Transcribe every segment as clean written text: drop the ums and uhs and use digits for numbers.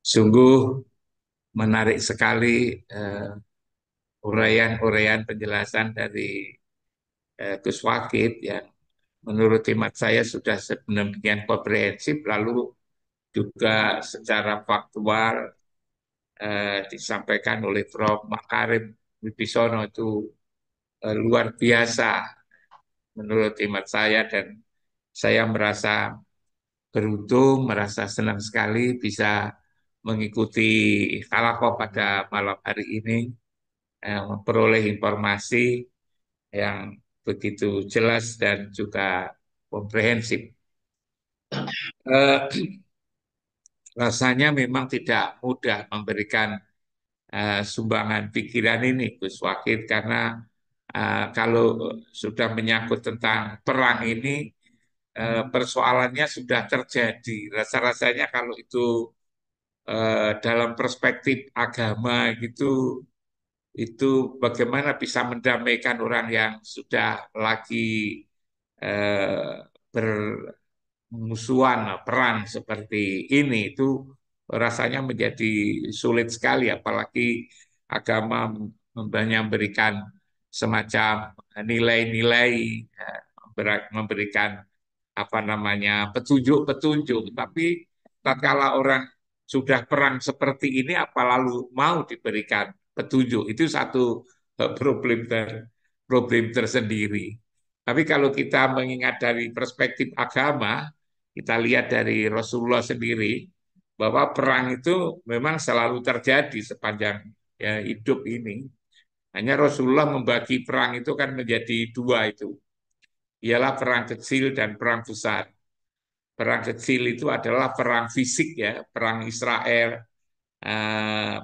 Sungguh menarik sekali uraian-uraian penjelasan dari Gus Wakid yang menurut hemat saya sudah sedemikian komprehensif, lalu juga secara faktual disampaikan oleh Prof. Makarim Wibisono itu luar biasa menurut hemat saya, dan saya merasa beruntung, merasa senang sekali bisa mengikuti Kalako pada malam hari ini, memperoleh informasi yang begitu jelas dan juga komprehensif. Eh, Rasanya memang tidak mudah memberikan sumbangan pikiran ini, Gus Wakid, karena kalau sudah menyangkut tentang perang ini, persoalannya sudah terjadi. Rasa-rasanya kalau itu dalam perspektif agama gitu, itu bagaimana bisa mendamaikan orang yang sudah lagi bermusuhan, perang seperti ini, itu rasanya menjadi sulit sekali, apalagi agama banyak memberikan semacam nilai-nilai, memberikan apa namanya petunjuk-petunjuk. Tapi tatkala orang sudah perang seperti ini, apa lalu mau diberikan petunjuk? Itu satu problem tersendiri. Tapi kalau kita mengingat dari perspektif agama, kita lihat dari Rasulullah sendiri bahwa perang itu memang selalu terjadi sepanjang hidup ini. Hanya Rasulullah membagi perang itu kan menjadi dua itu, ialah perang kecil dan perang besar. Perang kecil itu adalah perang fisik, ya, perang Israel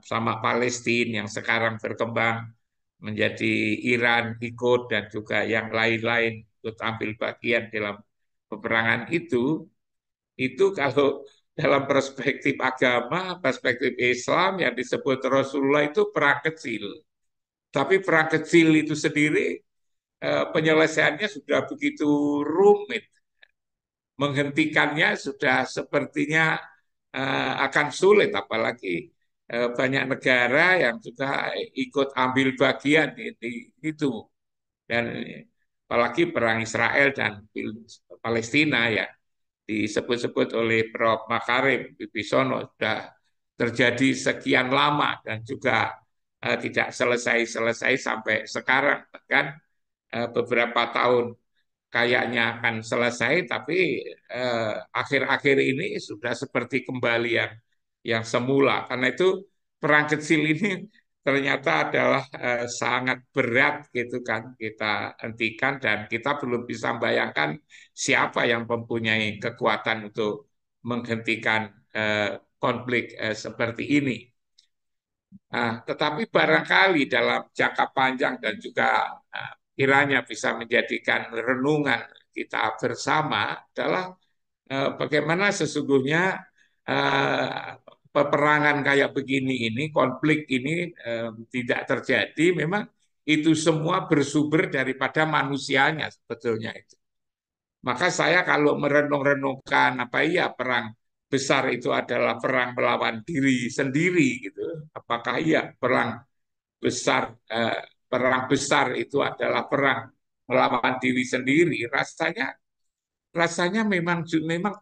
sama Palestina yang sekarang berkembang menjadi Iran ikut, dan juga yang lain-lain ikut ambil bagian dalam peperangan itu kalau dalam perspektif agama, perspektif Islam yang disebut Rasulullah itu perang kecil. Tapi perang kecil itu sendiri penyelesaiannya sudah begitu rumit, menghentikannya sudah sepertinya akan sulit, apalagi banyak negara yang juga ikut ambil bagian di itu, dan apalagi perang Israel dan Palestina ya disebut-sebut oleh Prof. Makarim Wibisono sudah terjadi sekian lama dan juga tidak selesai-selesai sampai sekarang, bahkan beberapa tahun kayaknya akan selesai, tapi akhir-akhir ini sudah seperti kembali yang semula. Karena itu perang kecil ini ternyata adalah sangat berat gitu kan kita hentikan, dan kita belum bisa membayangkan siapa yang mempunyai kekuatan untuk menghentikan konflik seperti ini. Nah, tetapi barangkali dalam jangka panjang dan juga kiranya bisa menjadikan renungan kita bersama adalah bagaimana sesungguhnya eh, peperangan kayak begini ini, konflik ini tidak terjadi. Memang itu semua bersumber daripada manusianya sebetulnya itu. Maka saya kalau merenung-renungkan apa iya perang besar itu adalah perang melawan diri sendiri gitu. Apakah iya besar eh, perang besar itu adalah perang melawan diri sendiri? Rasanya memang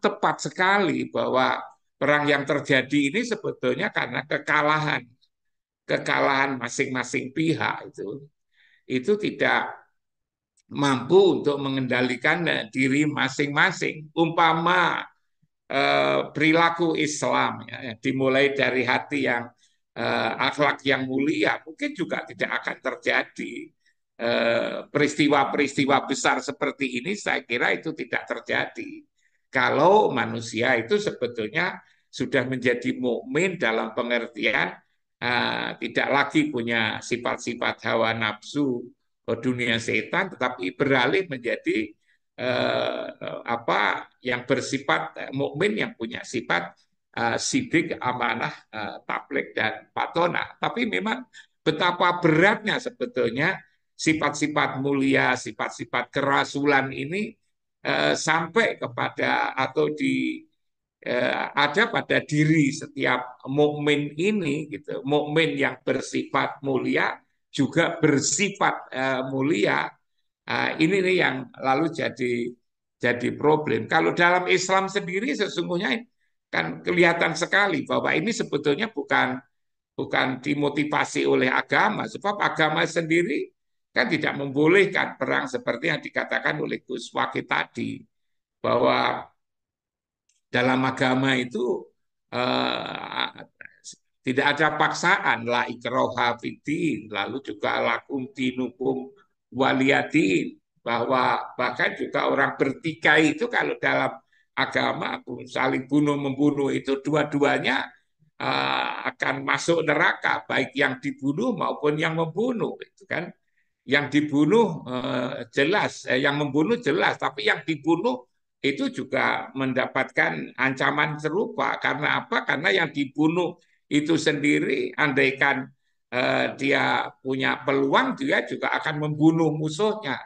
tepat sekali bahwa perang yang terjadi ini sebetulnya karena kekalahan masing-masing pihak itu tidak mampu untuk mengendalikan diri masing-masing. Umpama perilaku Islam ya, dimulai dari hati yang akhlak yang mulia, mungkin juga tidak akan terjadi peristiwa-peristiwa besar seperti ini. Saya kira itu tidak terjadi kalau manusia itu sebetulnya sudah menjadi mukmin dalam pengertian tidak lagi punya sifat-sifat hawa nafsu dunia setan, tetapi beralih menjadi apa yang bersifat mukmin yang punya sifat sidik, amanah, tabligh dan patona. Tapi memang betapa beratnya sebetulnya sifat-sifat mulia, sifat-sifat kerasulan ini sampai kepada atau ada pada diri setiap mukmin ini gitu. Mukmin yang bersifat mulia juga bersifat mulia. Ini nih yang lalu jadi problem. Kalau dalam Islam sendiri sesungguhnya kan kelihatan sekali bahwa ini sebetulnya bukan bukan dimotivasi oleh agama, sebab agama sendiri kan tidak membolehkan perang seperti yang dikatakan oleh Gus Wakil tadi, bahwa dalam agama itu eh, tidak ada paksaan, la ikroha fiddin, lalu juga lakum dinukum waliyadin, bahwa bahkan juga orang bertikai itu kalau dalam agama saling bunuh membunuh itu dua-duanya akan masuk neraka, baik yang dibunuh maupun yang membunuh, itu kan. Yang dibunuh jelas, yang membunuh jelas, tapi yang dibunuh itu juga mendapatkan ancaman serupa. Karena apa? Karena yang dibunuh itu sendiri, andaikan dia punya peluang, dia juga akan membunuh musuhnya.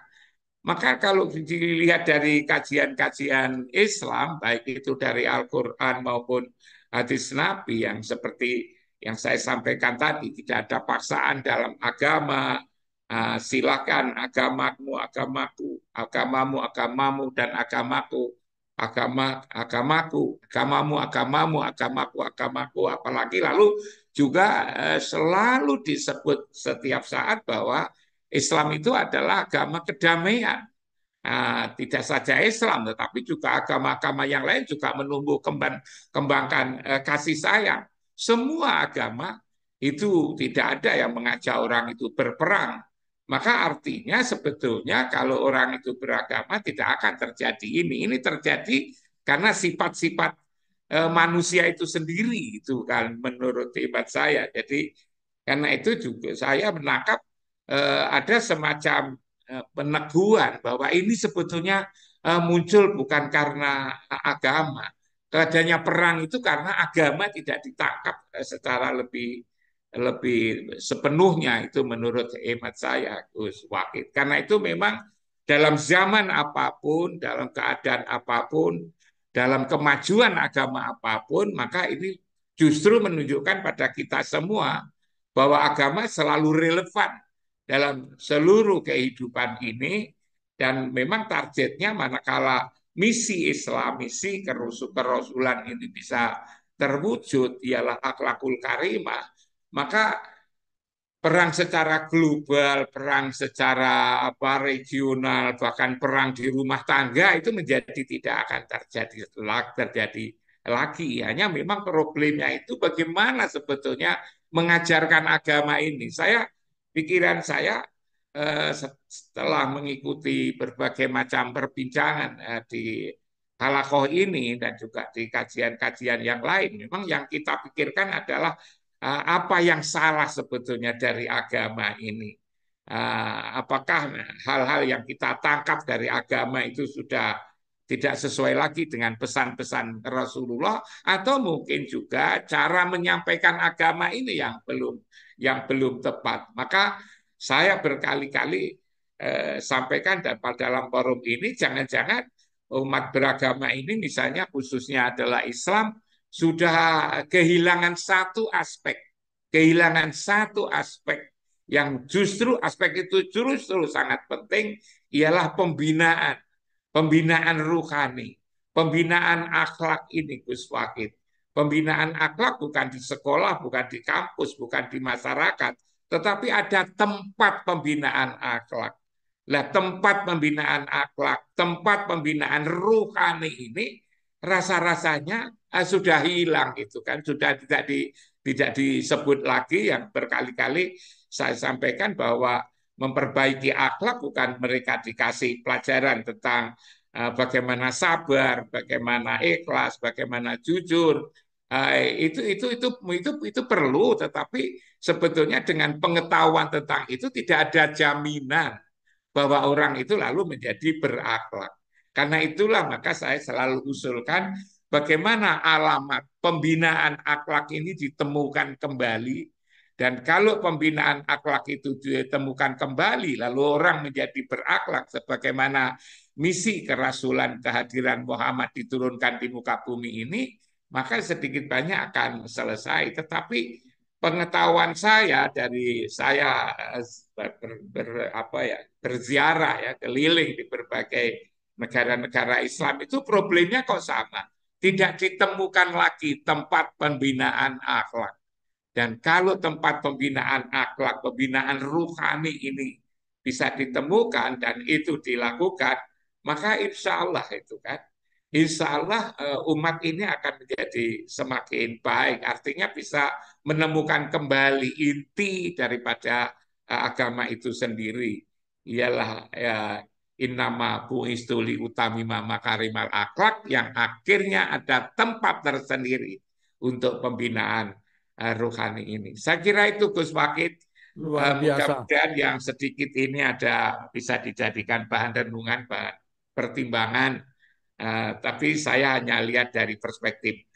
Maka kalau dilihat dari kajian-kajian Islam, baik itu dari Al-Quran maupun hadis Nabi yang seperti yang saya sampaikan tadi, tidak ada paksaan dalam agama, silakan agamamu, agamaku, agamamu, agamamu, dan agamaku, agamaku, agamamu, agamamu, agamaku, agamaku, apalagi lalu juga selalu disebut setiap saat bahwa Islam itu adalah agama kedamaian. Tidak saja Islam, tetapi juga agama-agama yang lain juga menumbuh kembangkan kasih sayang. Semua agama itu tidak ada yang mengajak orang itu berperang. Maka artinya sebetulnya kalau orang itu beragama tidak akan terjadi ini. Ini terjadi karena sifat-sifat manusia itu sendiri itu kan menurut hemat saya. Jadi karena itu juga saya menangkap ada semacam peneguhan bahwa ini sebetulnya muncul bukan karena agama. Adanya perang itu karena agama tidak ditangkap secara lebih lebih sepenuhnya, itu menurut hemat saya, Gus Wakid. Karena itu memang dalam zaman apapun, dalam keadaan apapun, dalam kemajuan agama apapun, maka ini justru menunjukkan pada kita semua bahwa agama selalu relevan dalam seluruh kehidupan ini, dan memang targetnya manakala misi Islam, misi kerasulan ini bisa terwujud ialah akhlakul karimah, maka perang secara global, perang secara regional, bahkan perang di rumah tangga itu menjadi tidak akan terjadi lagi. Hanya memang problemnya itu bagaimana sebetulnya mengajarkan agama ini. Pikiran saya setelah mengikuti berbagai macam perbincangan di halakoh ini dan juga di kajian-kajian yang lain, memang yang kita pikirkan adalah apa yang salah sebetulnya dari agama ini. Apakah hal-hal yang kita tangkap dari agama itu sudah tidak sesuai lagi dengan pesan-pesan Rasulullah, atau mungkin juga cara menyampaikan agama ini yang belum tepat. Maka saya berkali-kali sampaikan dalam forum ini, jangan-jangan umat beragama ini misalnya khususnya adalah Islam sudah kehilangan satu aspek yang justru aspek itu justru sangat penting, ialah pembinaan ruhani, pembinaan akhlak ini, Gus Wakid. Pembinaan akhlak bukan di sekolah, bukan di kampus, bukan di masyarakat, tetapi ada tempat pembinaan akhlak. Lah tempat pembinaan akhlak, tempat pembinaan ruhani ini rasa-rasanya sudah hilang itu kan, sudah tidak disebut lagi yang berkali-kali saya sampaikan bahwa memperbaiki akhlak bukan mereka dikasih pelajaran tentang bagaimana sabar, bagaimana ikhlas, bagaimana jujur. Itu perlu, tetapi sebetulnya dengan pengetahuan tentang itu tidak ada jaminan bahwa orang itu lalu menjadi berakhlak. Karena itulah maka saya selalu usulkan bagaimana alamat pembinaan akhlak ini ditemukan kembali, dan kalau pembinaan akhlak itu ditemukan kembali lalu orang menjadi berakhlak sebagaimana misi kerasulan kehadiran Muhammad diturunkan di muka bumi ini, maka sedikit banyak akan selesai. Tetapi pengetahuan saya dari saya apa ya, berziarah ya keliling di berbagai negara-negara Islam itu problemnya kok sama. Tidak ditemukan lagi tempat pembinaan akhlak. Dan kalau tempat pembinaan akhlak, pembinaan ruhani ini bisa ditemukan dan itu dilakukan, maka insya Allah itu kan, insya Allah umat ini akan menjadi semakin baik. Artinya bisa menemukan kembali inti daripada agama itu sendiri. Ialah ya, innama buistuli utamima makarimal akhlak yang akhirnya ada tempat tersendiri untuk pembinaan rohani ini. Saya kira itu Gus Wakid. Luar biasa. Mudah-mudahan yang sedikit ini ada bisa dijadikan bahan renungan, bahan pertimbangan. Tapi saya hanya lihat dari perspektif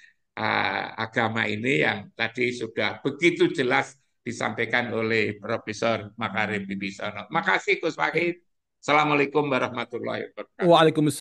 agama ini yang tadi sudah begitu jelas disampaikan oleh Profesor Makarim Bibisono. Makasih Gus Wakid. Assalamualaikum warahmatullahi wabarakatuh. Waalaikumsalam.